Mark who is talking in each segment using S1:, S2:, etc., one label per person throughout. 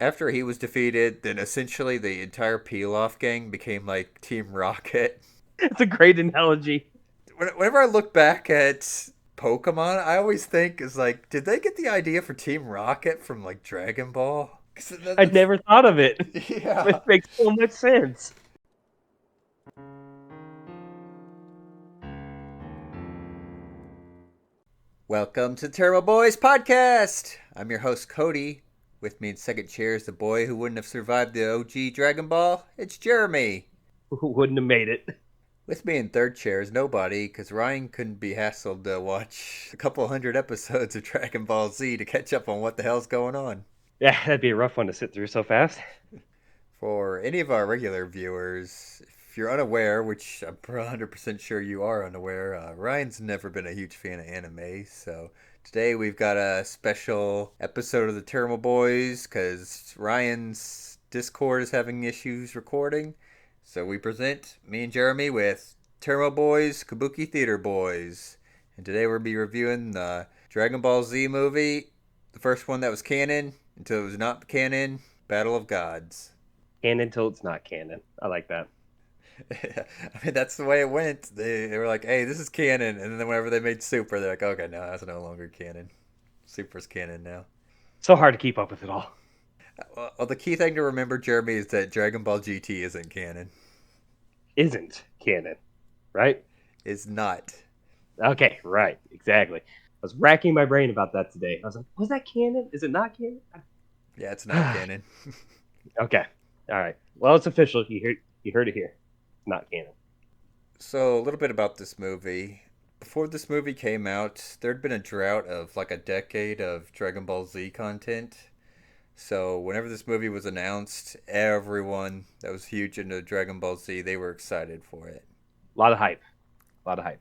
S1: After he was defeated, then essentially the entire Peel-Off gang became like Team Rocket.
S2: It's a great analogy.
S1: Whenever I look back at Pokemon, I always think is like, did they get the idea for Team Rocket from like Dragon Ball? 'Cause
S2: I'd never thought of it. It
S1: yeah.
S2: makes so much sense.
S1: Welcome to the Tairimo Boys podcast. I'm your host Cody. With me in second chair is the boy who wouldn't have survived the OG Dragon Ball. It's Jeremy.
S2: Who wouldn't have made it?
S1: With me in third chair is nobody, because Ryan couldn't be hassled to watch a couple hundred episodes of Dragon Ball Z to catch up on what the hell's going on.
S2: Yeah, that'd be a rough one to sit through so fast.
S1: For any of our regular viewers, if you're unaware, which I'm 100% sure you are unaware, Ryan's never been a huge fan of anime, so today we've got a special episode of the Tairimo Boys because Ryan's Discord is having issues recording. So we present me and Jeremy with Tairimo Boys, Kabuki Theater Boys. And today we'll be reviewing the Dragon Ball Z movie, the first one that was canon until it was not canon, Battle of Gods.
S2: Canon until it's not canon. I like that.
S1: I mean, that's the way it went. They were like, hey, this is canon. And then whenever they made Super, they're like, okay, no, that's no longer canon. Super's canon now.
S2: So hard to keep up with it all.
S1: Well, the key thing to remember, Jeremy, is that Dragon Ball GT isn't canon.
S2: Isn't canon, right?
S1: It's not.
S2: Okay, right, exactly. I was racking my brain about that today. I was like, was that canon? Is it not canon?
S1: Yeah, it's not canon.
S2: Okay, all right. Well, it's official. You heard it here. It's not canon.
S1: So, a little bit about this movie. Before this movie came out, there'd been a drought of like a decade of Dragon Ball Z content. So, whenever this movie was announced, everyone that was huge into Dragon Ball Z, they were excited for it.
S2: A lot of hype. A lot of hype.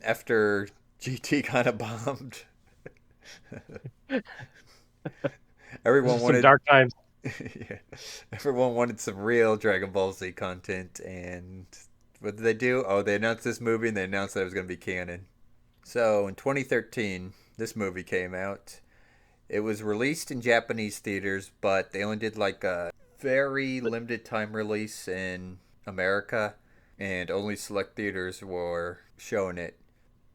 S1: After GT kind of bombed, everyone
S2: Some
S1: wanted
S2: dark times.
S1: yeah, everyone wanted some real Dragon Ball Z content, and what did they do? Oh, they announced this movie and they announced that it was going to be canon. So in 2013, this movie came out. It was released in Japanese theaters, but they only did like a very limited time release in America, and only select theaters were showing it.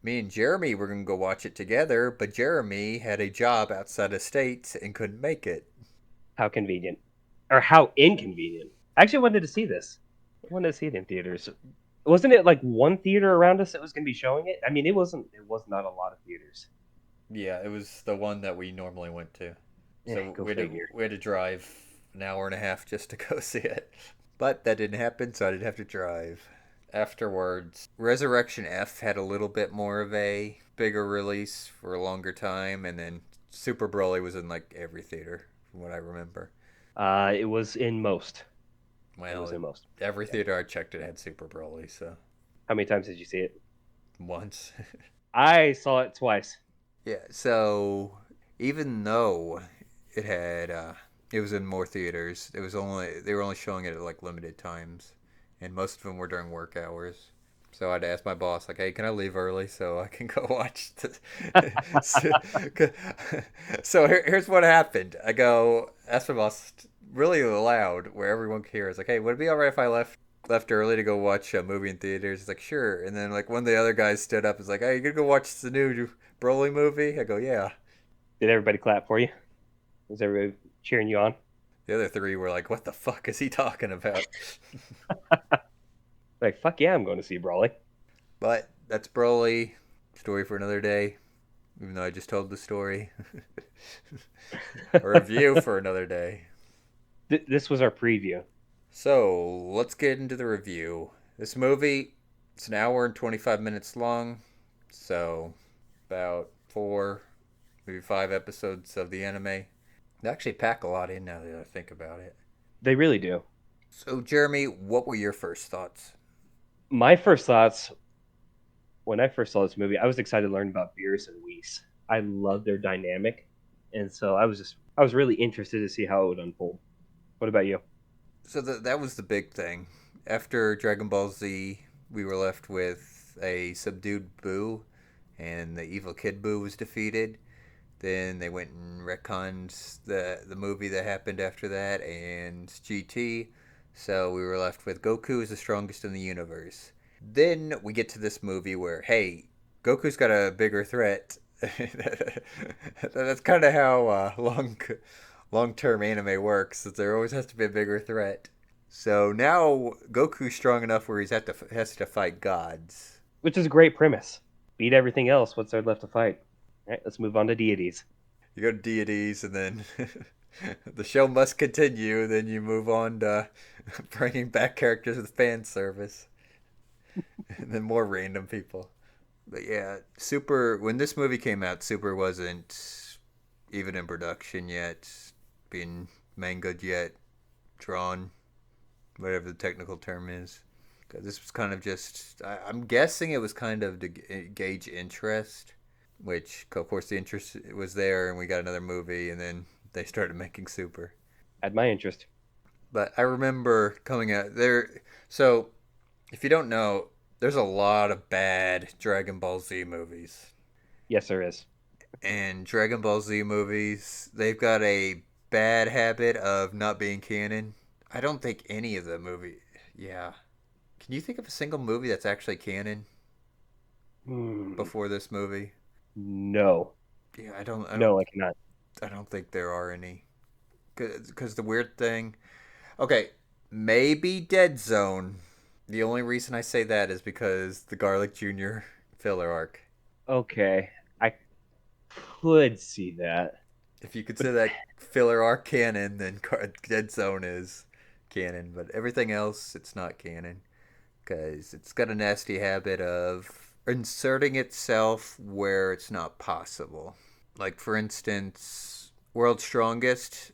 S1: Me and Jeremy were going to go watch it together, but Jeremy had a job outside of state and couldn't make it.
S2: How convenient. Or how inconvenient. I actually wanted to see this. I wanted to see it in theaters. Wasn't it like one theater around us that was going to be showing it? I mean, it was not a lot of theaters.
S1: Yeah, it was the one that we normally went to.
S2: Yeah,
S1: So
S2: go
S1: we had, to,
S2: figure.
S1: we had to drive an hour and a half just to go see it. But that didn't happen, so I didn't have to drive. Afterwards, Resurrection F had a little bit more of a bigger release for a longer time, and then Super Broly was in like every theater, from what I remember.
S2: It was in most. It was
S1: Well,
S2: in most.
S1: every theater I checked it had Super Broly, so
S2: How many times did you see it?
S1: once.
S2: I saw it twice.
S1: Yeah, so even though it had it was in more theaters, they were only showing it at like limited times, and most of them were during work hours. So I had to ask my boss, like, "Hey, can I leave early so I can go watch this?" so so here's what happened. I go ask my boss really loud where everyone could hear. It's like, "Hey, would it be all right if I left early to go watch a movie in theaters?" He's like, "Sure." And then like one of the other guys stood up. And was like, "Hey, you gonna go watch the new Broly movie?" I go, "Yeah."
S2: Did everybody clap for you? Was everybody cheering you on?
S1: The other three were like, "What the fuck is he talking about?"
S2: Like, fuck yeah, I'm going to see Brawley.
S1: But that's Broly. Story for another day. Even though I just told the story. A review for another day.
S2: This was our preview.
S1: So let's get into the review. This movie, it's an hour and 25 minutes long. So about 4, maybe 5 episodes of the anime. They actually pack a lot in now that I think about it.
S2: They really do.
S1: So Jeremy, what were your first thoughts?
S2: My first thoughts when I first saw this movie, I was excited to learn about Beerus and Whis. I love their dynamic, and so I was really interested to see how it would unfold. What about you?
S1: So that was the big thing. After Dragon Ball Z, we were left with a subdued Boo, and the evil Kid Boo was defeated. Then they went and retconned the movie that happened after that and GT. So we were left with Goku is the strongest in the universe. Then we get to this movie where, hey, Goku's got a bigger threat. That's kind of how long term anime works. That there always has to be a bigger threat. So now Goku's strong enough where has to fight gods.
S2: Which is a great premise. Beat everything else. What's there left to fight? All right, let's move on to deities.
S1: You go to deities, and then the show must continue. Then you move on to bringing back characters with fan service, and then more random people. But yeah, Super. When this movie came out, Super wasn't even in production yet, being manga yet, drawn, whatever the technical term is. 'Cause this was kind of just. I'm guessing it was kind of to gauge interest, which of course the interest was there, and we got another movie, and then they started making Super.
S2: Had my interest.
S1: But I remember coming out there. So if you don't know, there's a lot of bad Dragon Ball Z movies.
S2: Yes, there is.
S1: And Dragon Ball Z movies, they've got a bad habit of not being canon. I don't think any of the movie. Yeah. Can you think of a single movie that's actually canon
S2: Hmm.
S1: before this movie?
S2: No.
S1: Yeah, I don't. I don't.
S2: No, I cannot.
S1: I don't think there are any. Because the weird thing. Okay, maybe Dead Zone. The only reason I say that is because the Garlic Jr. filler arc.
S2: Okay. I could see that.
S1: If you
S2: But
S1: consider that filler arc canon, then Dead Zone is canon. But everything else, it's not canon. Because it's got a nasty habit of inserting itself where it's not possible. Like, for instance, World's Strongest,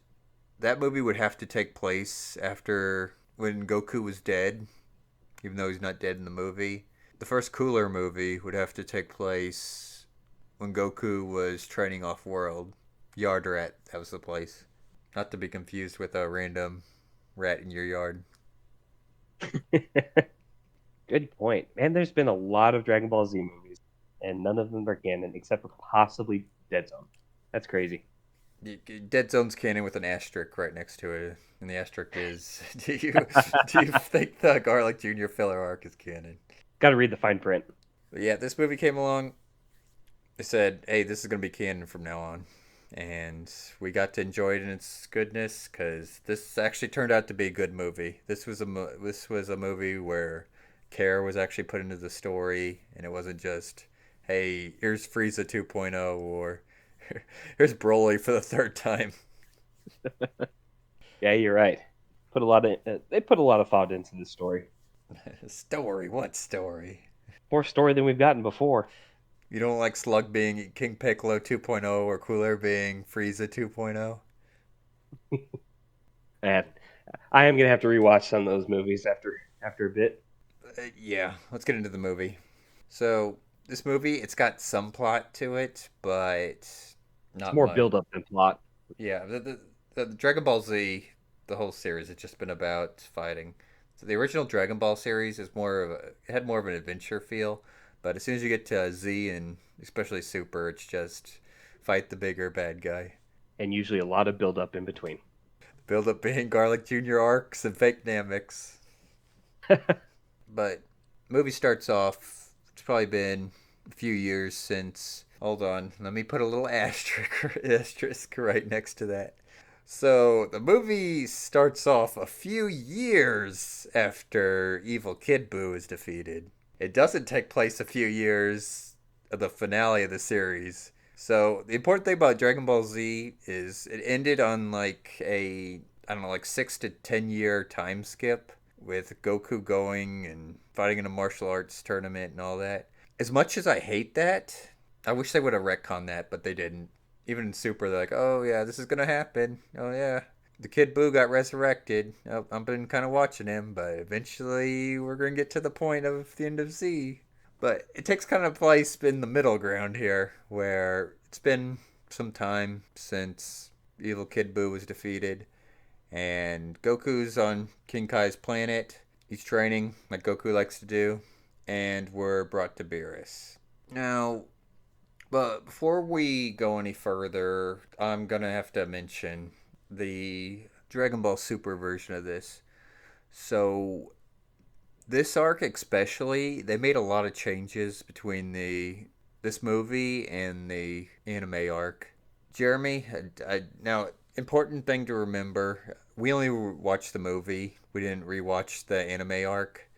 S1: that movie would have to take place after when Goku was dead, even though he's not dead in the movie. The first Cooler movie would have to take place when Goku was training off world. Yard Rat, that was the place. Not to be confused with a random rat in your yard.
S2: good point. Man, there's been a lot of Dragon Ball Z movies, and none of them are canon except for possibly Dead Zone. That's crazy.
S1: Dead Zone's canon with an asterisk right next to it, and the asterisk is: do you think the Garlic Jr. filler arc is canon?
S2: Got to read the fine print.
S1: But yeah, this movie came along. They said, "Hey, this is gonna be canon from now on," and we got to enjoy it in its goodness because this actually turned out to be a good movie. This was a movie where care was actually put into the story, and it wasn't just, "Hey, here's Frieza 2.0" or "Here's Broly for the third time."
S2: Yeah, you're right. Put a lot of they put a lot of thought into this story.
S1: Story? What story?
S2: More story than we've gotten before.
S1: You don't like Slug being King Piccolo 2.0 or Cooler being Frieza 2.0?
S2: And I am gonna have to rewatch some of those movies after a bit.
S1: Yeah, let's get into the movie. So, this movie, it's got some plot to it, but
S2: It's
S1: not
S2: more
S1: much.
S2: build up than plot.
S1: Yeah, the Dragon Ball Z, the whole series, has just been about fighting. So the original Dragon Ball series is it had more of an adventure feel, but as soon as you get to Z and especially Super, it's just fight the bigger bad guy.
S2: And usually a lot of build up in between.
S1: Build up being Garlic Jr. arcs and fake Namex. But movie starts off. It's probably been a few years since. Hold on, let me put a little asterisk right next to that. So the movie starts off a few years after Evil Kid Buu is defeated. It doesn't take place a few years of the finale of the series. So the important thing about Dragon Ball Z is it ended on like a I don't know like 6 to 10 year time skip with Goku going and fighting in a martial arts tournament and all that. As much as I hate that, I wish they would have retconned that, but they didn't. Even in Super, they're like, "Oh yeah, this is gonna happen. Oh yeah, the Kid Buu got resurrected. Oh, I've been kind of watching him, but eventually we're gonna get to the point of the end of Z." But it takes kind of place in the middle ground here, where it's been some time since Evil Kid Buu was defeated, and Goku's on King Kai's planet. He's training like Goku likes to do, and we're brought to Beerus. Now, But before we go any further, I'm gonna have to mention the Dragon Ball Super version of this. So this arc especially, they made a lot of changes between the this movie and the anime arc. Jeremy, now important thing to remember: we only watched the movie. We didn't rewatch the anime arc.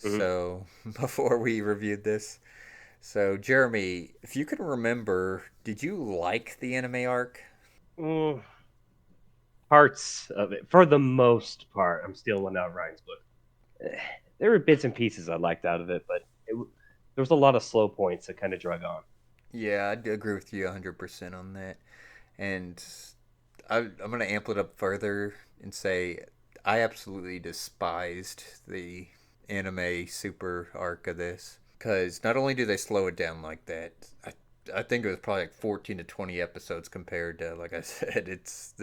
S2: Hmm.
S1: So before we reviewed this, so Jeremy, if you can remember, did you like the anime arc?
S2: Mm, parts of it, for the most part, I'm stealing out of Ryan's book. Eh, There were bits and pieces I liked out of it, but there was a lot of slow points that kind of drug on.
S1: Yeah, I agree with you 100% on that. And I'm going to amp it up further and say I absolutely despised the anime super arc of this. Because not only do they slow it down like that, I think it was probably like 14 to 20 episodes compared to, like I said, it's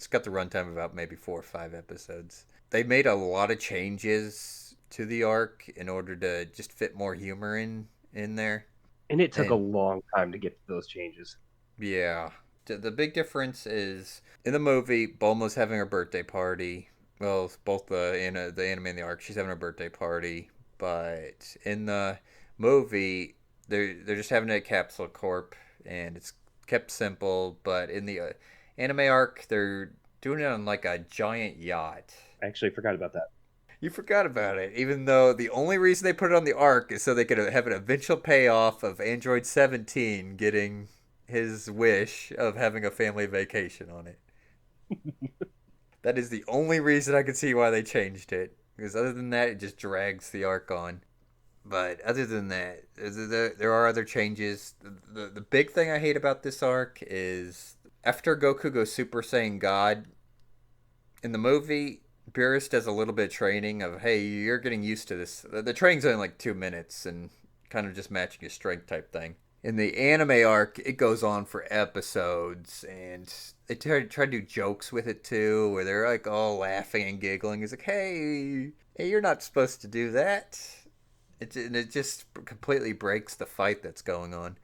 S1: got the runtime of about maybe 4 or 5 episodes. They made a lot of changes to the arc in order to just fit more humor in there.
S2: And it took a
S1: And
S2: long time to get to those changes.
S1: yeah. The big difference is in the movie, Bulma's having her birthday party. Well, both the anime and the arc, she's having her birthday party. But in the movie, they're just having a capsule corp, and it's kept simple. But in the anime arc, they're doing it on like a giant yacht.
S2: I actually forgot about that.
S1: You forgot about it, even though the only reason they put it on the arc is so they could have an eventual payoff of Android 17 getting his wish of having a family vacation on it. That is the only reason I could see why they changed it. Because other than that, it just drags the arc on. But other than that, there are other changes. The big thing I hate about this arc is after Goku goes Super Saiyan God, in the movie, Beerus does a little bit of training of, hey, you're getting used to this. The training's only like 2 minutes and kind of just matching your strength type thing. In the anime arc, it goes on for episodes, and they try to do jokes with it too, where they're like all laughing and giggling. It's like, hey, you're not supposed to do that. It just completely breaks the fight that's going on.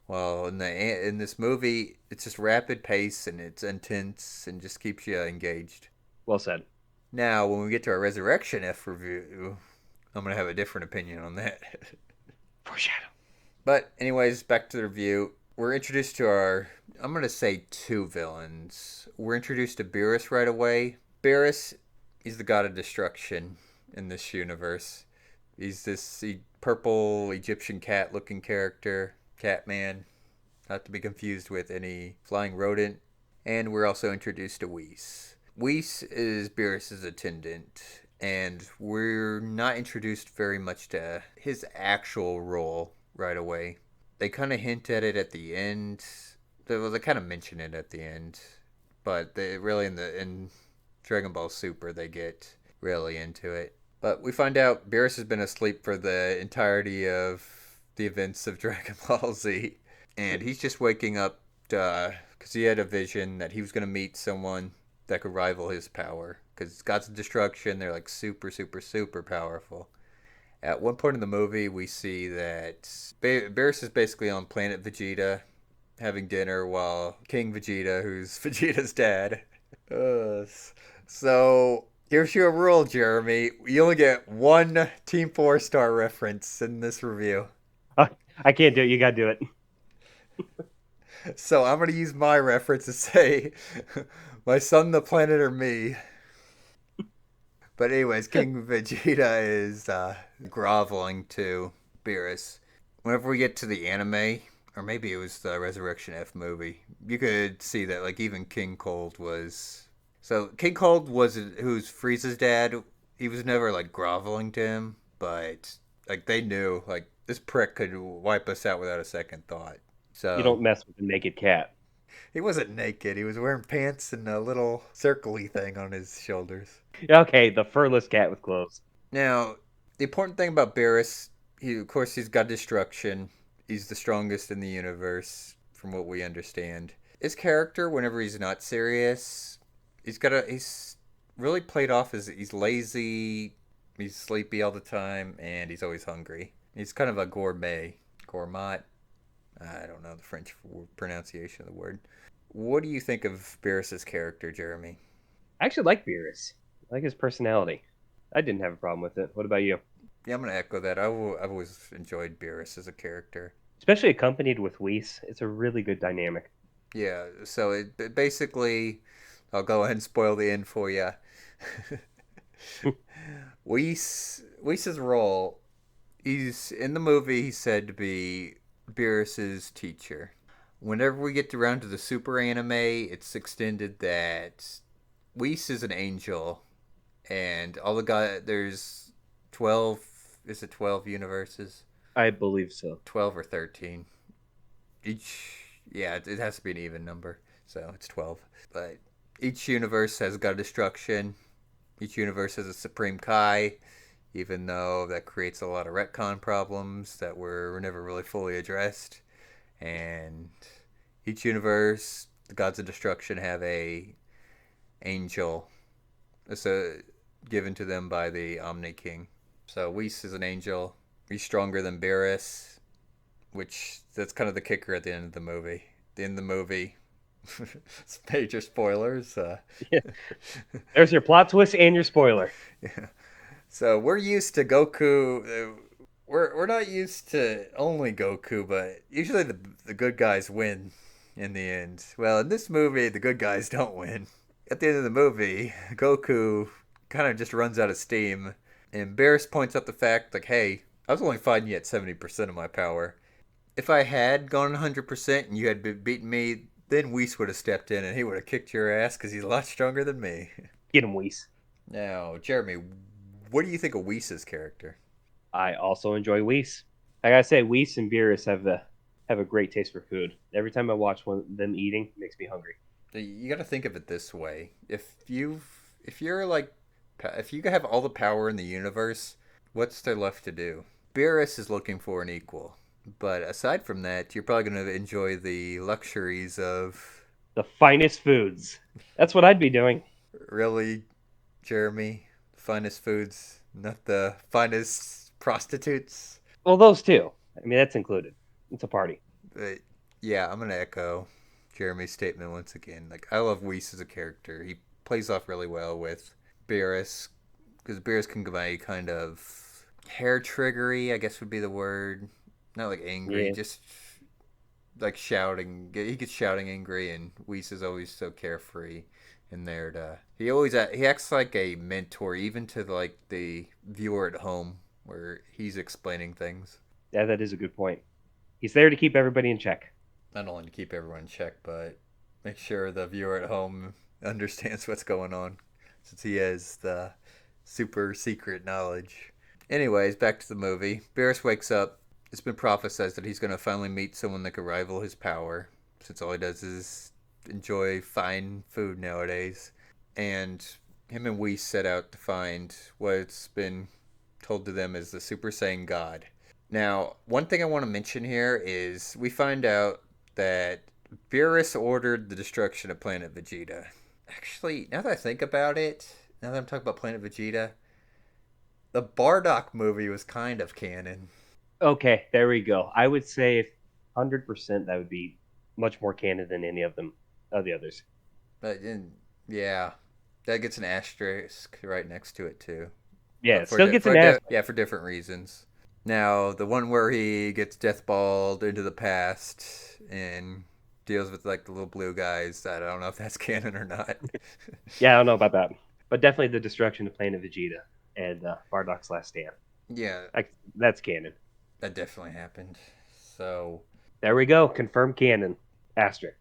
S1: Well, in this movie, it's just rapid pace and it's intense and just keeps you engaged.
S2: Well said.
S1: Now, when we get to our Resurrection F review, I'm going to have a different opinion on that.
S2: Foreshadow.
S1: But, anyways, back to the review. We're introduced to I'm going to say two villains. We're introduced to Beerus right away. Beerus, he's the god of destruction in this universe. He's this purple Egyptian cat looking character, Catman, not to be confused with any flying rodent. And we're also introduced to Whis. Whis is Beerus's attendant, and we're not introduced very much to his actual role right away. They kind of hint at it at the end. They kind of mention it at the end, but they really in Dragon Ball Super they get really into it. But we find out Beerus has been asleep for the entirety of the events of Dragon Ball Z, and he's just waking up because he had a vision that he was going to meet someone that could rival his power. Because gods of destruction, they're like super, super, super powerful. At one point in the movie, we see that Beerus is basically on planet Vegeta having dinner while King Vegeta, who's Vegeta's dad. Uh, so here's your rule, Jeremy. You only get one Team 4 star reference in this review.
S2: I can't do it. You got to do it.
S1: So I'm going to use my reference to say, my son, the planet, or me. But anyways, King Vegeta is groveling to Beerus. Whenever we get to the anime, or maybe it was the Resurrection F movie, you could see that like even King Cold was. So King Cold was who's Frieza's dad. He was never like groveling to him, but like they knew like this prick could wipe us out without a second thought.
S2: You
S1: So
S2: don't mess with a naked cat.
S1: he wasn't naked. He was wearing pants and a little circly thing on his shoulders.
S2: Okay, the furless cat with clothes.
S1: Now, the important thing about Beerus, of course, he's got destruction. He's the strongest in the universe, from what we understand. His character, whenever he's not serious, he's really played off as he's lazy, he's sleepy all the time, and he's always hungry. He's kind of a gourmet. I don't know the French pronunciation of the word. What do you think of Beerus's character, Jeremy?
S2: I actually like Beerus. I like his personality. I didn't have a problem with it. What about you?
S1: Yeah, I'm gonna echo that. I've always enjoyed Beerus as a character.
S2: Especially accompanied with Whis. It's a really good dynamic.
S1: Yeah, so it basically, I'll go ahead and spoil the end for you. Whis' role, he's in the movie. He's said to be Beerus's teacher. Whenever we get around to the Super Anime, it's extended that Whis is an angel, and all the guy there's 12. Is it 12 universes?
S2: I believe so.
S1: 12 or 13. Each, yeah, it has to be an even number, so it's 12. But each universe has god destruction. Each universe has a supreme kai, even though that creates a lot of retcon problems that were never really fully addressed. And each universe, the gods of destruction have a angel, so given to them by the Omni King. So Whis is an angel. He's stronger than Beerus, which that's kind of the kicker at the end of the movie. The end of the movie, major spoilers.
S2: Yeah. There's your plot twist and your spoiler.
S1: Yeah. So we're used to Goku. We're not used to only Goku, but usually the good guys win in the end. Well, in this movie, the good guys don't win. At the end of the movie, Goku kind of just runs out of steam, and Beerus points out the fact like, "Hey, I was only fighting you at 70% of my power. If I had gone 100% and you had beaten me, then Whis would have stepped in and he would have kicked your ass because he's a lot stronger than me."
S2: Get him, Whis.
S1: Now, Jeremy, what do you think of Whis' character?
S2: I also enjoy Whis. I gotta say, Whis and Beerus have a great taste for food. Every time I watch one them eating, it makes me hungry.
S1: You got to think of it this way: if you're like, if you have all the power in the universe, what's there left to do? Beerus is looking for an equal, but aside from that, you're probably going to enjoy the luxuries of
S2: The finest foods. That's what I'd be doing.
S1: really, Jeremy, finest foods, not the finest prostitutes.
S2: Well, those too. I mean, that's included. It's a party.
S1: But yeah, I'm gonna echo Jeremy's statement once again. Like, I love Whis as a character. He plays off really well with Beerus because Beerus can be kind of hair triggery, I guess would be the word. Not like angry,
S2: Yeah.
S1: just like shouting. He gets shouting angry, and Whis is always so carefree in there. He acts like a mentor, even to like the viewer at home, where he's explaining things.
S2: Yeah, that is a good point. He's there to keep everybody in check.
S1: Not only to keep everyone in check, but make sure the viewer at home understands what's going on, since he has the super secret knowledge. Anyways, back to the movie. Beerus wakes up. It's been prophesized that he's going to finally meet someone that could rival his power, since all he does is enjoy fine food nowadays. And him and Whis set out to find what's been told to them as the Super Saiyan God. Now, one thing I want to mention here is we find out that Beerus ordered the destruction of Planet Vegeta. Actually, now that I think about it, now that I'm talking about Planet Vegeta, the Bardock movie was kind of canon.
S2: Okay, there we go. I would say 100% that would be much more canon than any of the others.
S1: But yeah, that gets an asterisk right next to it too.
S2: Yeah,
S1: But
S2: it still gets an ass.
S1: yeah, for different reasons. Now, the one where he gets deathballed into the past and deals with like the little blue guys, I don't know if that's canon or not.
S2: Yeah, I don't know about that, but definitely the destruction of Planet Vegeta and Bardock's last stand.
S1: Yeah,
S2: That's canon.
S1: that definitely happened. So
S2: There we go. Confirmed canon. Asterisk.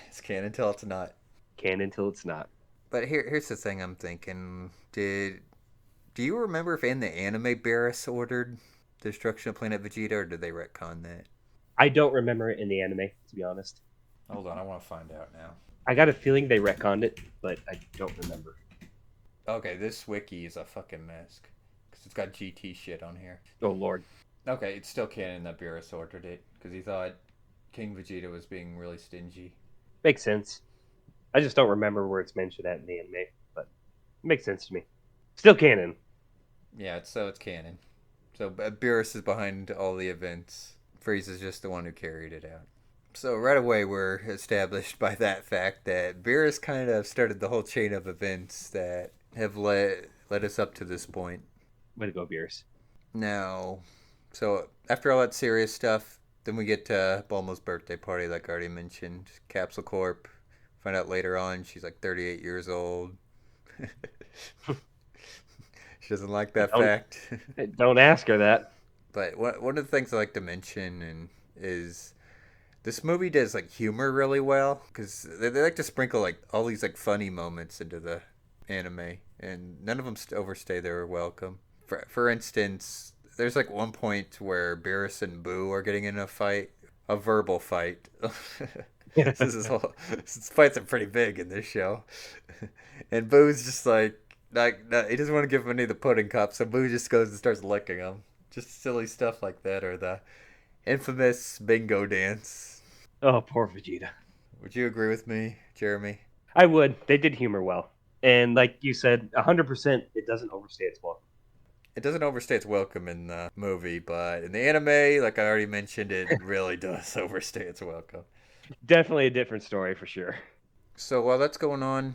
S1: it's canon until it's not.
S2: Canon until it's not.
S1: But here's the thing I'm thinking. Do you remember if in the anime Beerus ordered the destruction of Planet Vegeta, or did they retcon that?
S2: I don't remember it in the anime, to be honest.
S1: Hold on, I want to find out now.
S2: I got a feeling they retconned it, but I don't remember.
S1: Okay, this wiki is a fucking mess because it's got GT shit on here.
S2: Oh lord.
S1: Okay, it's still canon that Beerus ordered it because he thought King Vegeta was being really stingy.
S2: Makes sense. I just don't remember where it's mentioned at in the anime, but it makes sense to me. Still canon.
S1: Yeah, it's canon. So Beerus is behind all the events. Frieza's just the one who carried it out. So right away we're established by that fact that Beerus kind of started the whole chain of events that have led us up to this point.
S2: Way to go, Beerus.
S1: Now, so after all that serious stuff, then we get to Bulma's birthday party, like I already mentioned. Capsule Corp. Find out later on she's like 38 years old. She doesn't like that
S2: Don't
S1: fact.
S2: don't ask her that.
S1: But one of the things I like to mention is this movie does like humor really well because they like to sprinkle like all these like funny moments into the anime, and none of them overstay their welcome. For instance, there's like one point where Beerus and Boo are getting in a fight, a verbal fight. This fights are pretty big in this show, and Boo's just like he doesn't want to give him any of the pudding cups, so Boo just goes and starts licking them. Just silly stuff like that, or the infamous bingo dance.
S2: Oh, poor Vegeta.
S1: Would you agree with me, Jeremy?
S2: I would. They did humor well, and like you said, 100%. It doesn't overstay its welcome.
S1: It doesn't overstay its welcome in the movie, but in the anime, like I already mentioned, it really does overstay its welcome.
S2: Definitely a different story for sure.
S1: So while that's going on,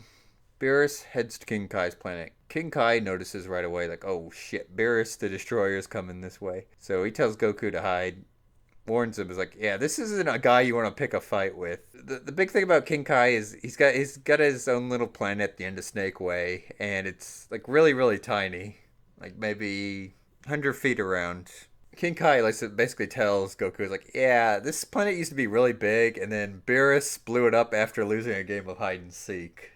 S1: Beerus heads to King Kai's planet. King Kai notices right away, like, oh shit, Beerus the Destroyer is coming this way. So he tells Goku to hide, warns him, is like, yeah, this isn't a guy you want to pick a fight with. The big thing about King Kai is he's got his own little planet at the end of Snake Way, and it's like really, really tiny. Like maybe 100 feet around. King Kai basically tells Goku, like, yeah, this planet used to be really big, and then Beerus blew it up after losing a game of hide and seek.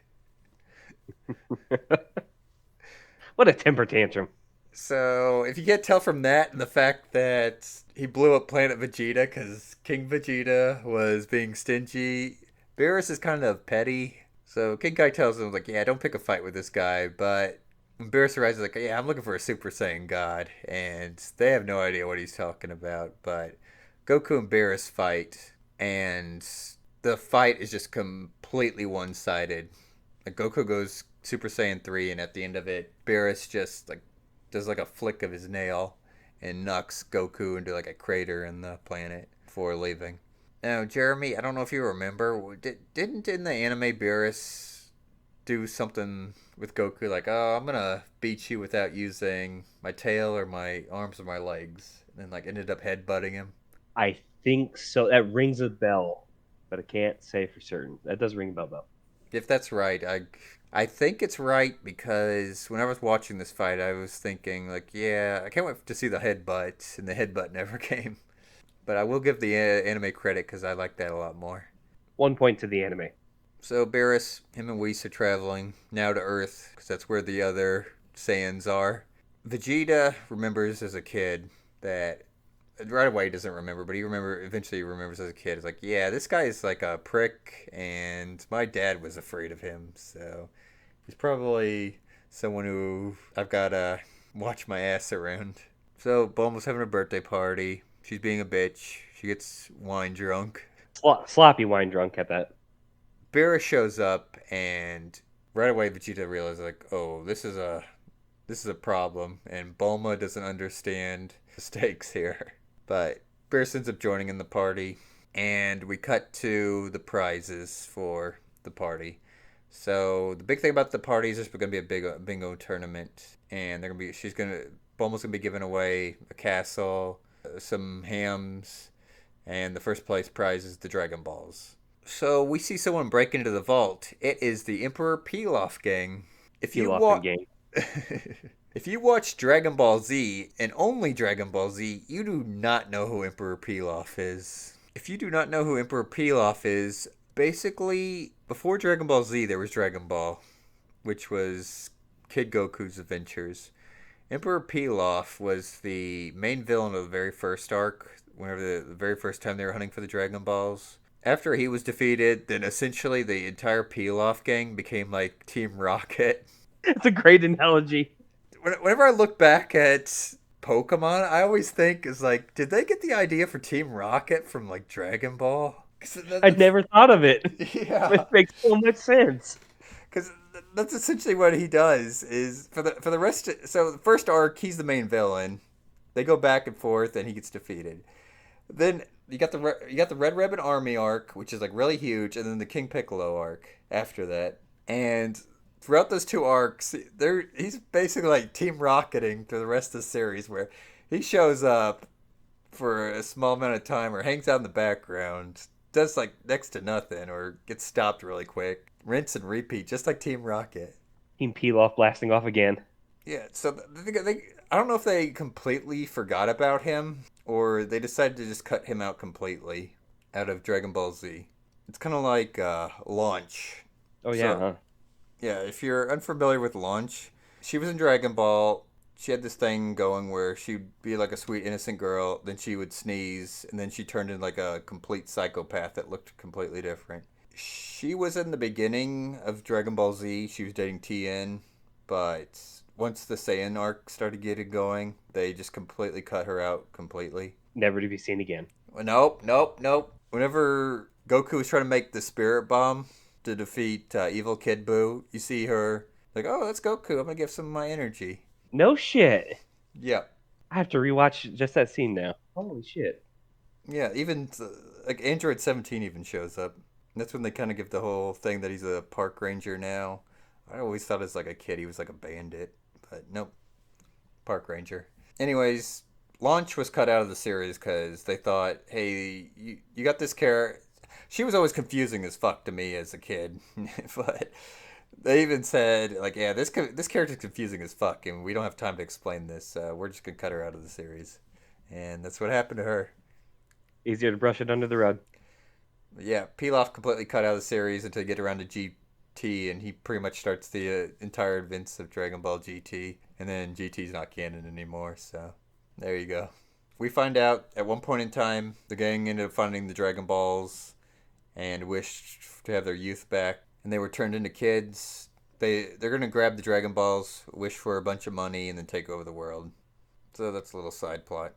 S2: What a temper tantrum.
S1: So, if you can't tell from that and the fact that he blew up Planet Vegeta because King Vegeta was being stingy, Beerus is kind of petty. So, King Kai tells him, like, yeah, don't pick a fight with this guy, but when Beerus arises, like, yeah, I'm looking for a Super Saiyan God, and they have no idea what he's talking about, but Goku and Beerus fight, and the fight is just completely one-sided. Like, Goku goes Super Saiyan 3, and at the end of it, Beerus just, like, does, like, a flick of his nail and knocks Goku into, like, a crater in the planet before leaving. Now, Jeremy, I don't know if you remember, didn't in the anime Beerus do something with Goku like, oh, I'm gonna beat you without using my tail or my arms or my legs, and then like ended up headbutting him?
S2: I think so. That rings a bell, but I can't say for certain. That does ring a bell, though.
S1: If that's right, I think it's right because when I was watching this fight, I was thinking like, yeah, I can't wait to see the headbutt, and the headbutt never came. But I will give the anime credit because I like that a lot more.
S2: 1 point to the anime.
S1: So Beerus, him and Whis are traveling now to Earth because that's where the other Saiyans are. Vegeta remembers as a kid that right away he doesn't remember, but eventually he remembers as a kid. It's like, yeah, this guy is like a prick, and my dad was afraid of him, so he's probably someone who I've got to watch my ass around. So Bulma's having a birthday party. She's being a bitch. She gets wine drunk.
S2: Sloppy wine drunk at that.
S1: Beerus shows up, and right away Vegeta realizes like, oh, this is a problem, and Bulma doesn't understand the stakes here. But Beerus ends up joining in the party, and we cut to the prizes for the party. So the big thing about the party is there's going to be a big bingo tournament, and Bulma's gonna be giving away a castle, some hams, and the first place prize is the Dragon Balls. So we see someone break into the vault. It is the Emperor Pilaf gang. If you
S2: Pilaf gang.
S1: If you watch Dragon Ball Z and only Dragon Ball Z, you do not know who Emperor Pilaf is. If you do not know who Emperor Pilaf is, basically before Dragon Ball Z there was Dragon Ball, which was Kid Goku's adventures. Emperor Pilaf was the main villain of the very first arc, whenever the very first time they were hunting for the Dragon Balls. After he was defeated, then essentially the entire Pilaf gang became like Team Rocket.
S2: It's a great analogy.
S1: Whenever I look back at Pokemon, I always think is like, did they get the idea for Team Rocket from like Dragon Ball?
S2: I'd never thought of it.
S1: Yeah,
S2: It makes so much sense.
S1: because that's essentially what he does. Is for the rest. So the first arc, he's the main villain. They go back and forth, and he gets defeated. Then you got the Red Ribbon Army arc, which is like really huge, and then the King Piccolo arc after that. And throughout those two arcs, he's basically like team rocketing through the rest of the series, where he shows up for a small amount of time or hangs out in the background, does like next to nothing, or gets stopped really quick, rinse and repeat, just like Team Rocket.
S2: Team Pilaf blasting off again.
S1: Yeah, so I don't know if they completely forgot about him or they decided to just cut him out completely out of Dragon Ball Z. It's kind of like Launch.
S2: Oh yeah,
S1: So
S2: huh?
S1: yeah, if you're unfamiliar with Launch, she was in Dragon Ball. She had this thing going where she'd be like a sweet innocent girl, then she would sneeze, and then she turned into like a complete psychopath that looked completely different. She was in the beginning of Dragon Ball Z. She was dating Tien, but once the Saiyan arc started getting going, they just completely cut her out completely.
S2: Never to be seen again.
S1: Well, nope, nope, nope. Whenever Goku was trying to make the Spirit Bomb to defeat Evil Kid Buu, you see her like, oh, that's Goku. I'm gonna give some of my energy.
S2: No shit.
S1: Yeah,
S2: I have to rewatch just that scene now. Holy shit.
S1: yeah. Even like Android 17 even shows up. And that's when they kind of give the whole thing that he's a park ranger now. I always thought as like a kid he was like a bandit, but nope, park ranger. Anyways, Launch was cut out of the series because they thought, hey, you got this character. She was always confusing as fuck to me as a kid, but they even said like, yeah, this character's confusing as fuck, and we don't have time to explain this. We're just gonna cut her out of the series, and that's what happened to her.
S2: Easier to brush it under the rug.
S1: But yeah, Pilaf completely cut out of the series until you get around to GT, and he pretty much starts the entire events of Dragon Ball GT, and then GT's not canon anymore. So there you go. We find out at one point in time the gang ended up finding the Dragon Balls and wished to have their youth back, and they were turned into kids. They're gonna grab the Dragon Balls, wish for a bunch of money, and then take over the world. So that's a little side plot.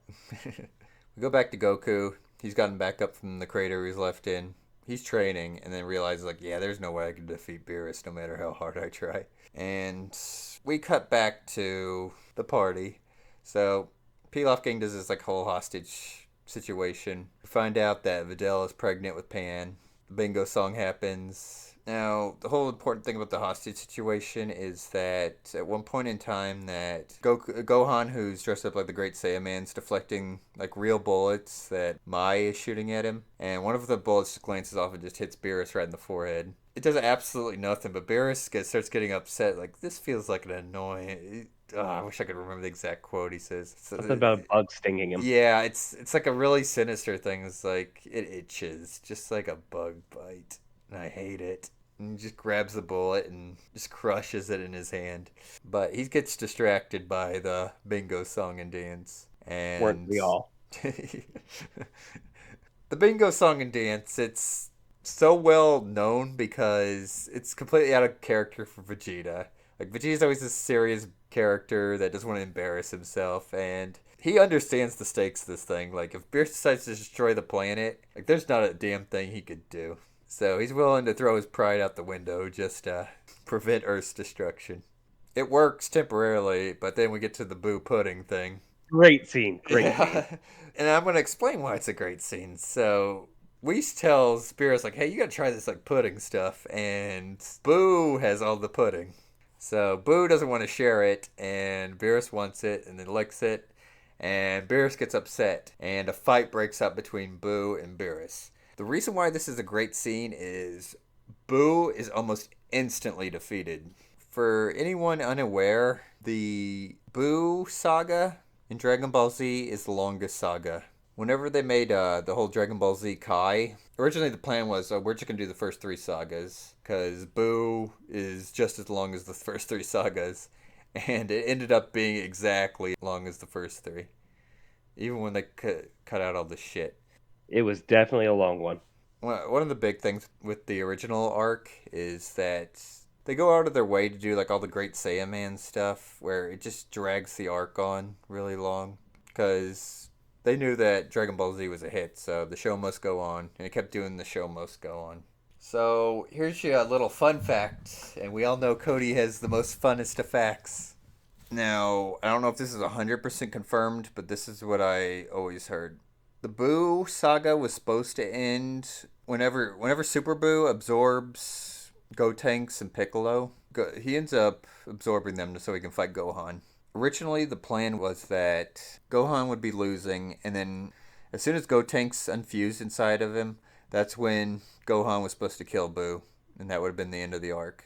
S1: We go back to Goku. He's gotten back up from the crater he's left in. He's training, and then realizes like, yeah, there's no way I can defeat Beerus, no matter how hard I try. And we cut back to the party. So Pilaf Gang does this like whole hostage situation. We find out that Videl is pregnant with Pan. The bingo song happens. Now, the whole important thing about the hostage situation is that at one point in time that Gohan, who's dressed up like the Great Saiyaman, is deflecting like real bullets that Mai is shooting at him, and one of the bullets just glances off and just hits Beerus right in the forehead. It does absolutely nothing, but Beerus starts getting upset. Like, this feels like an annoying. I wish I could remember the exact quote he says.
S2: Something about a bug stinging him.
S1: Yeah, it's like a really sinister thing. It's like it itches, just like a bug bite, and I hate it. And he just grabs the bullet and just crushes it in his hand. But he gets distracted by the bingo song and dance,
S2: Weren't
S1: and
S2: we all?
S1: the bingo song and dance. It's so well known because it's completely out of character for Vegeta. Like Vegeta's always this serious character that doesn't want to embarrass himself, and he understands the stakes of this thing. Like if Beerus decides to destroy the planet, like there's not a damn thing he could do. So he's willing to throw his pride out the window just to prevent Earth's destruction. It works temporarily, but then we get to the Boo Pudding thing.
S2: Great scene. Great scene.
S1: Yeah. And I'm going to explain why it's a great scene. So Whis tells Beerus, like, hey, you got to try this, like, pudding stuff. And Boo has all the pudding. So Boo doesn't want to share it, and Beerus wants it, and then licks it. And Beerus gets upset, and a fight breaks out between Boo and Beerus. The reason why this is a great scene is Boo is almost instantly defeated. For anyone unaware, the Boo saga in Dragon Ball Z is the longest saga. Whenever they made the whole Dragon Ball Z Kai, originally the plan was we're just going to do the first three sagas because Boo is just as long as the first three sagas. And it ended up being exactly as long as the first three. Even when they cut out all the shit.
S2: It was definitely a long one.
S1: One of the big things with the original arc is that they go out of their way to do like all the Great Saiyaman stuff where it just drags the arc on really long because they knew that Dragon Ball Z was a hit, so the show must go on, and it kept doing the show must go on. So here's your little fun fact, and we all know Cody has the most funnest of facts. Now, I don't know if this is 100% confirmed, but this is what I always heard. The Boo saga was supposed to end whenever Super Boo absorbs Gotenks and Piccolo. He ends up absorbing them so he can fight Gohan. Originally, the plan was that Gohan would be losing, and then as soon as Gotenks unfused inside of him, that's when Gohan was supposed to kill Boo, and that would have been the end of the arc.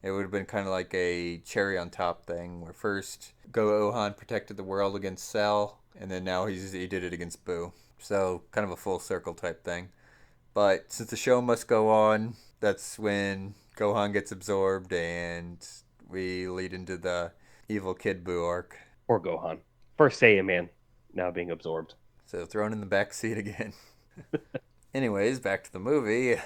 S1: It would have been kind of like a cherry on top thing, where first Gohan protected the world against Cell, and then now he did it against Boo. So kind of a full circle type thing. But since the show must go on, that's when Gohan gets absorbed, and we lead into the evil Kid Buu arc.
S2: Or Gohan. First Saiyan man, now being absorbed.
S1: So thrown in the back seat again. Anyways, back to the movie.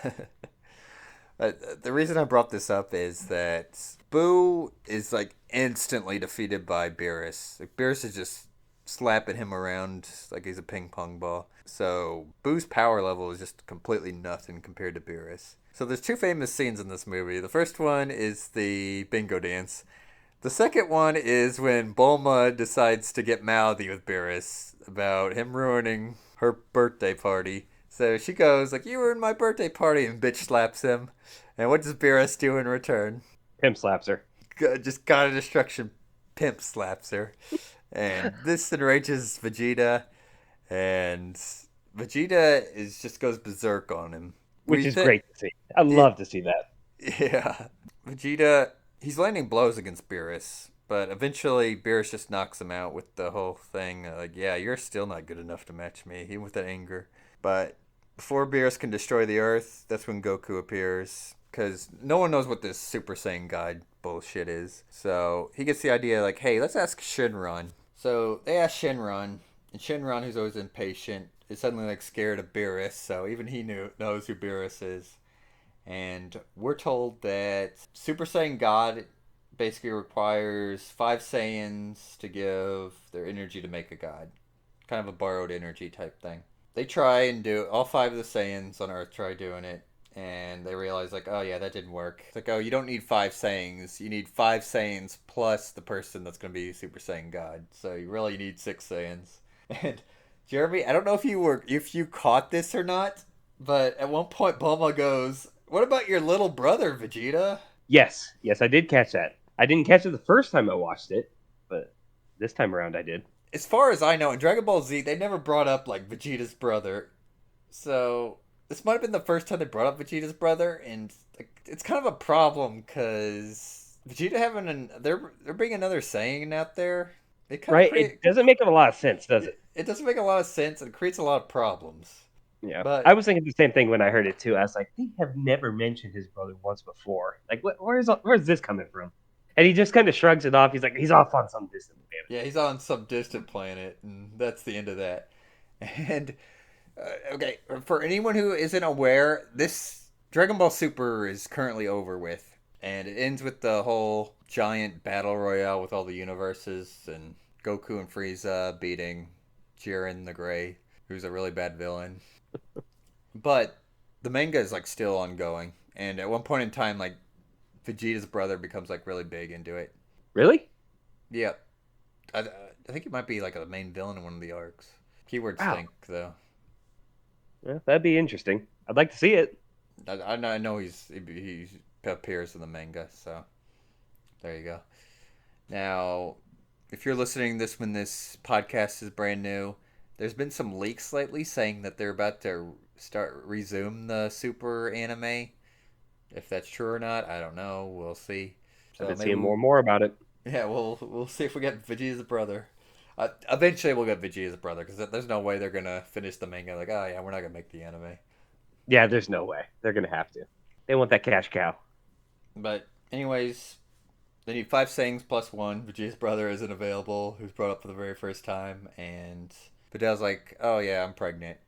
S1: The reason I brought this up is that Boo is like instantly defeated by Beerus. Like, Beerus is just slapping him around like he's a ping pong ball. So Boo's power level is just completely nothing compared to Beerus. So there's two famous scenes in this movie. The first one is the bingo dance. The second one is when Bulma decides to get mouthy with Beerus about him ruining her birthday party. So she goes like, "You ruined my birthday party," and bitch slaps him. And what does Beerus do in return?
S2: Pimp slaps her.
S1: Just God of Destruction pimp slaps her. And this enrages Vegeta, and Vegeta just goes berserk on him.
S2: Which is great to see. I love to see that.
S1: Yeah. Vegeta, he's landing blows against Beerus, but eventually Beerus just knocks him out with the whole thing. Like, yeah, you're still not good enough to match me, even with that anger. But before Beerus can destroy the Earth, that's when Goku appears. Because no one knows what this Super Saiyan God bullshit is. So he gets the idea, like, hey, let's ask Shinron. So they ask Shinron, and Shinron, who's always impatient, is suddenly like scared of Beerus. So even he knows who Beerus is. And we're told that Super Saiyan God basically requires 5 Saiyans to give their energy to make a god. Kind of a borrowed energy type thing. They try and do it. All 5 of the Saiyans on Earth try doing it. And they realize, like, oh yeah, that didn't work. It's like, oh, you don't need 5 Saiyans. You need 5 Saiyans plus the person that's going to be Super Saiyan God. So you really need 6 Saiyans. And Jeremy, I don't know if you caught this or not, but at one point Bulma goes, "What about your little brother, Vegeta?"
S2: Yes, I did catch that. I didn't catch it the first time I watched it, but this time around I did.
S1: As far as I know, in Dragon Ball Z, they never brought up like Vegeta's brother. So this might have been the first time they brought up Vegeta's brother, and like, it's kind of a problem because Vegeta they're bringing another Saiyan out there. It kind of
S2: Right? It doesn't make a lot of sense, does it?
S1: it doesn't make a lot of sense and it creates a lot of problems.
S2: Yeah. I
S1: But
S2: was thinking the same thing when I heard it too. I was like, they have never mentioned his brother once before. Like, where's this coming from? And he just kind of shrugs it off. He's like, he's off on some distant planet.
S1: yeah, he's on some distant planet, and that's the end of that. And okay, for anyone who isn't aware, this Dragon Ball Super is currently over with, and it ends with the whole giant battle royale with all the universes and Goku and Frieza beating Jiren the Gray, who's a really bad villain. But the manga is like still ongoing, and at one point in time, like Vegeta's brother becomes like really big into it.
S2: Really?
S1: Yeah, I think it might be like a main villain in one of the arcs. Keywords
S2: Wow.
S1: stink though.
S2: Yeah, that'd be interesting. I'd like to see it.
S1: I know he appears in the manga, so there you go. Now, if you're listening this when this podcast is brand new, there's been some leaks lately saying that they're about to resume the Super anime. If that's true or not, I don't know. We'll see.
S2: I've
S1: So
S2: been
S1: maybe
S2: seeing more and more about it.
S1: yeah, we'll see if we get Vegeta's brother. Eventually, we'll get Vegeta's brother because there's no way they're gonna finish the manga. Like, oh yeah, we're not gonna make the anime.
S2: Yeah, there's no way. They're going to have to. They want that cash cow.
S1: But anyways, they need 5 Saiyans plus one. Vegeta's brother isn't available, who's brought up for the very first time, and Vidal's like, "Oh yeah, I'm pregnant."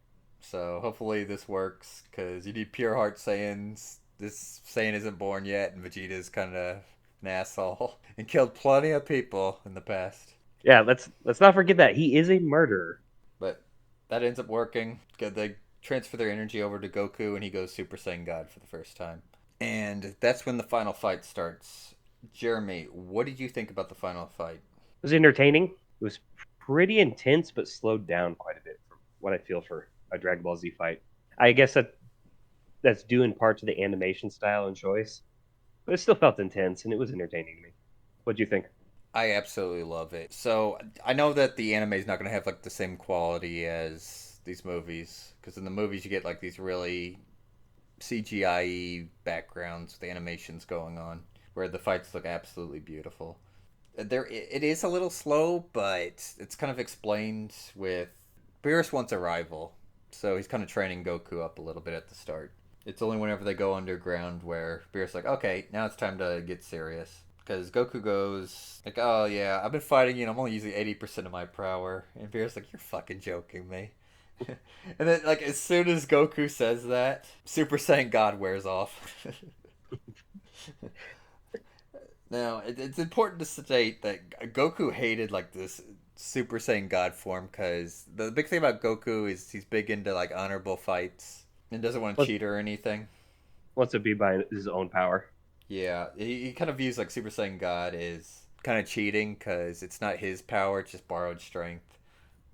S1: So hopefully this works because you need pure heart Saiyans. This Saiyan isn't born yet, and Vegeta's kind of an asshole and killed plenty of people in the past.
S2: Yeah, let's not forget that. He is a murderer.
S1: But that ends up working. They transfer their energy over to Goku, and he goes Super Saiyan God for the first time. And that's when the final fight starts. Jeremy, what did you think about the final fight?
S2: It was entertaining. It was pretty intense, but slowed down quite a bit. what I feel for a Dragon Ball Z fight. I guess that's due in part to the animation style and choice, but it still felt intense and it was entertaining to me. What do you think?
S1: I absolutely love it. So I know that the anime is not going to have like the same quality as these movies, because in the movies you get like these really CGI backgrounds with animations going on, where the fights look absolutely beautiful. There, it is a little slow, but it's kind of explained with Beerus wants a rival, so he's kind of training Goku up a little bit at the start. It's only whenever they go underground where Beerus like, okay, now it's time to get serious. Because Goku goes like, oh yeah, I've been fighting you, and I'm only using 80% of my power, and Beerus like, you're fucking joking me. And then like as soon as Goku says that, Super Saiyan God wears off. Now, it's important to state that Goku hated like this Super Saiyan God form, because the big thing about Goku is he's big into like honorable fights and doesn't want to
S2: What's
S1: cheat or anything.
S2: wants to be by his own power?
S1: Yeah, he kind of views like Super Saiyan God as kind of cheating because it's not his power, it's just borrowed strength.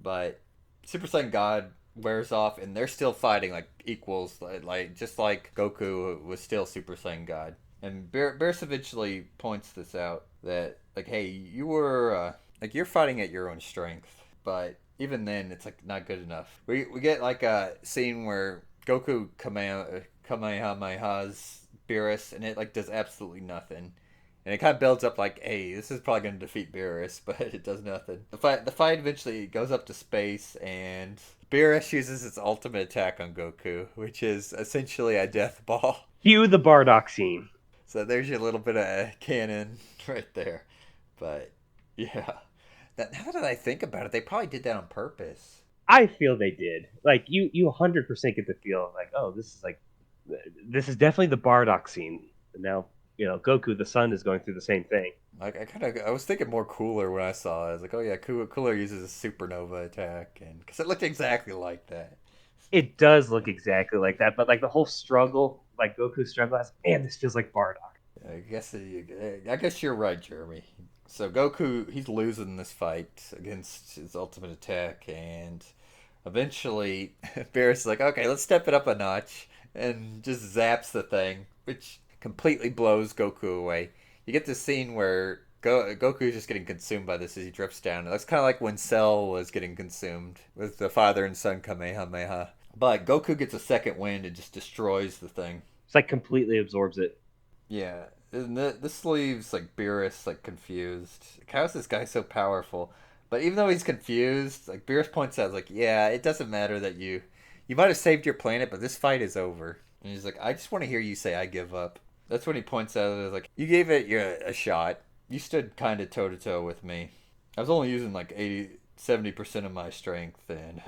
S1: But Super Saiyan God wears off, and they're still fighting like equals, like just like Goku was still Super Saiyan God. And Beerus eventually points this out that like, hey, you were like you're fighting at your own strength, but even then, it's like not good enough. We get like a scene where Goku Kamehamehas Beerus, and it like does absolutely nothing. And it kind of builds up like, hey, this is probably going to defeat Beerus, but it does nothing. The fight eventually goes up to space, and Beerus uses its ultimate attack on Goku, which is essentially a death ball.
S2: Cue the Bardock scene.
S1: So there's your little bit of canon right there. But yeah, now that I think about it, they probably did that on purpose.
S2: I feel they did. Like you 100% get the feel like, oh, this is definitely the Bardock scene. And now, Goku the son is going through the same thing.
S1: Like I was thinking more Cooler when I saw it. I was like, oh yeah, Cooler uses a supernova attack, and because it looked exactly like that.
S2: It does look exactly like that, but like the whole struggle, like Goku's struggle, man, this feels like Bardock.
S1: I guess you're right, Jeremy. So Goku, he's losing this fight against his ultimate attack, and eventually Beerus is like, okay, let's step it up a notch, and just zaps the thing, which completely blows Goku away. You get this scene where Goku's just getting consumed by this as he drifts down. That's kind of like when Cell was getting consumed with the father and son Kamehameha. But Goku gets a second wind and just destroys the thing.
S2: It's like completely absorbs it.
S1: Yeah, and this leaves like Beerus like confused. Like, how is this guy so powerful? But even though he's confused, like Beerus points out, like, yeah, it doesn't matter that you might have saved your planet, but this fight is over. And he's like, I just want to hear you say I give up. That's when he points out, like, you gave it a shot. You stood kind of toe to toe with me. I was only using like 70% of my strength, and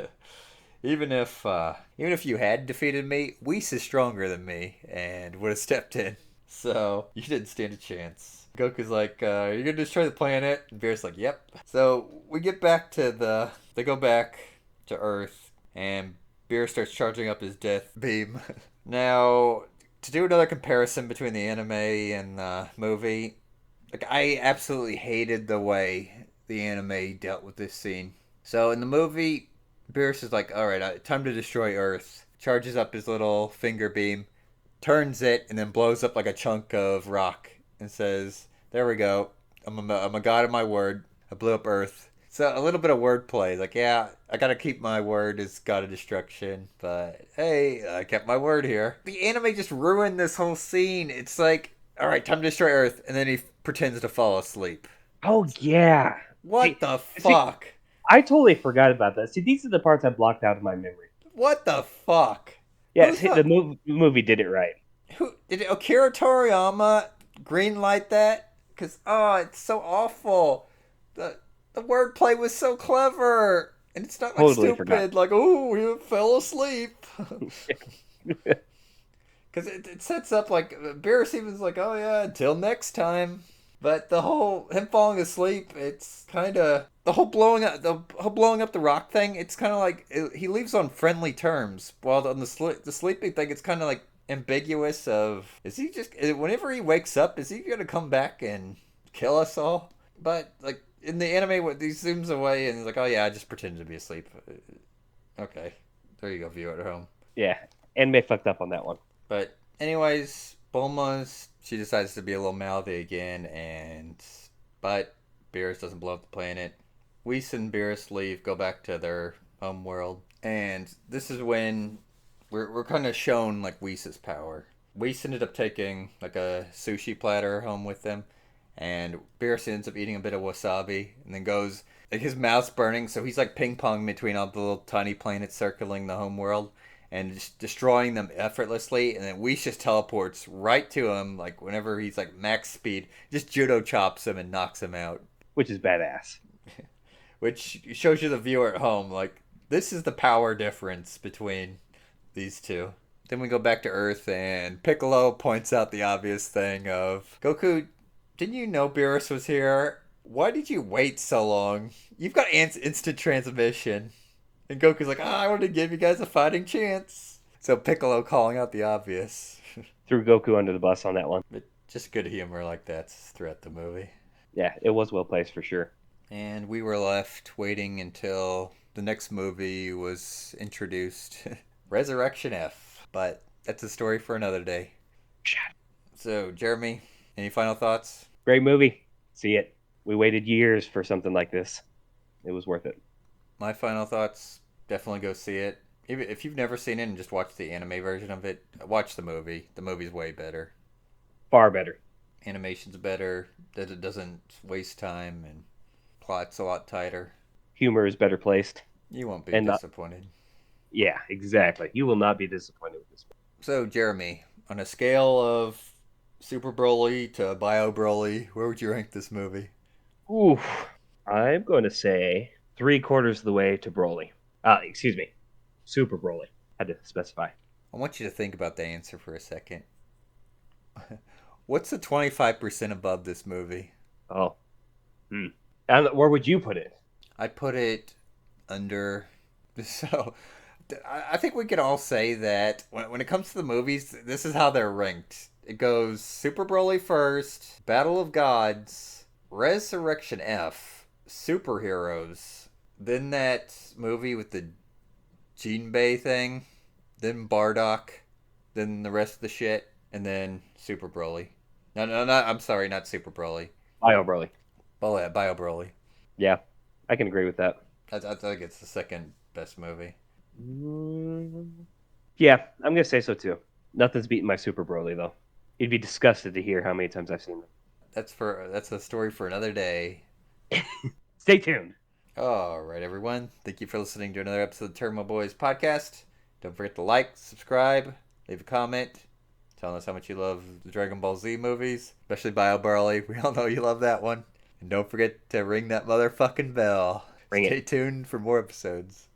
S1: even if you had defeated me, Whis is stronger than me and would have stepped in. So you didn't stand a chance. Goku's like, you're gonna destroy the planet, and Beerus like, yep. So we get back to they go back to Earth, and Beerus starts charging up his death beam. Now, to do another comparison between the anime and the movie, like I absolutely hated the way the anime dealt with this scene. So in the movie, Beerus is like, all right, time to destroy Earth. Charges up his little finger beam, turns it, and then blows up like a chunk of rock and says, there we go. I'm a god of my word. I blew up Earth. So a little bit of wordplay. Like, yeah, I gotta keep my word as god of destruction, but hey, I kept my word here. The anime just ruined this whole scene. It's like, all right, time to destroy Earth, and then he pretends to fall asleep.
S2: Oh yeah.
S1: What
S2: See,
S1: the
S2: see,
S1: fuck?
S2: I totally forgot about that. See, these are the parts I blocked out of my memory.
S1: What the fuck?
S2: Yeah,
S1: Who's
S2: see,
S1: the
S2: movie did it right.
S1: who did Akira Toriyama greenlight that? Because it's so awful. The wordplay was so clever, and it's not like
S2: Totally forgot.
S1: stupid. Like, oh, he fell asleep. Because it sets up like Beerus even's like, oh yeah, until next time. But the whole him falling asleep, it's kind of the whole blowing up the rock thing. It's kind of like he leaves on friendly terms, while on the sleeping thing, it's kind of like ambiguous. Of is he just whenever he wakes up, is he gonna come back and kill us all? But like in the anime, what he zooms away and he's like, oh yeah, I just pretended to be asleep. Okay, there you go, view at home.
S2: Yeah, anime fucked up on that one.
S1: But anyways, Bulma's she decides to be a little mouthy again, and but Beerus doesn't blow up the planet. Whis and Beerus leave, go back to their home world, and this is when we're kind of shown like Whis' power. Whis ended up taking like a sushi platter home with them, and Beerus ends up eating a bit of wasabi, and then goes like his mouth's burning, so he's like ping pong between all the little tiny planets circling the home world and just destroying them effortlessly. And then Whis just teleports right to him, like whenever he's like max speed, just judo chops him and knocks him out.
S2: Which is badass.
S1: Which shows you the viewer at home, like this is the power difference between these two. Then we go back to Earth, and Piccolo points out the obvious thing of Goku. Didn't you know Beerus was here? Why did you wait so long? You've got instant transmission. And Goku's like, I wanted to give you guys a fighting chance. So Piccolo calling out the obvious.
S2: Threw Goku under the bus on that one.
S1: But just good humor like that throughout the movie.
S2: Yeah, it was well placed for sure.
S1: And we were left waiting until the next movie was introduced. Resurrection F. But that's a story for another day. So, Jeremy, any final thoughts?
S2: Great movie. See it. We waited years for something like this. It was worth it.
S1: My final thoughts, definitely go see it. If you've never seen it and just watched the anime version of it, watch the movie. The movie's way better.
S2: Far better.
S1: Animation's better. That it doesn't waste time, and plot's a lot tighter.
S2: Humor is better placed.
S1: You won't be
S2: And
S1: disappointed.
S2: Yeah, exactly. You will not be disappointed with this.
S1: So, Jeremy, on a scale of Super Broly to Bio Broly, where would you rank this movie?
S2: Oof. I'm going to say 3/4 of the way to Broly. Excuse me. Super Broly. Had to specify.
S1: I want you to think about the answer for a second. What's the 25% above this movie?
S2: Oh. And where would you put it?
S1: I'd put it under. So, I think we could all say that when it comes to the movies, this is how they're ranked. It goes Super Broly first, Battle of Gods, Resurrection F, Superheroes, then that movie with the Jinbei thing, then Bardock, then the rest of the shit, and then Super Broly. No, I'm sorry, not Super Broly.
S2: Bio Broly.
S1: Bio Broly.
S2: Yeah, I can agree with that.
S1: I think it's the second best movie.
S2: Yeah, I'm going to say so too. Nothing's beating my Super Broly, though. You'd be disgusted to hear how many times I've seen them.
S1: That's a story for another day.
S2: Stay tuned.
S1: All right, everyone. Thank you for listening to another episode of the Tairimo Boys podcast. Don't forget to like, subscribe, leave a comment, telling us how much you love the Dragon Ball Z movies, especially Bio Broly. We all know you love that one. And don't forget to ring that motherfucking bell.
S2: Ring it.
S1: Stay tuned for more episodes.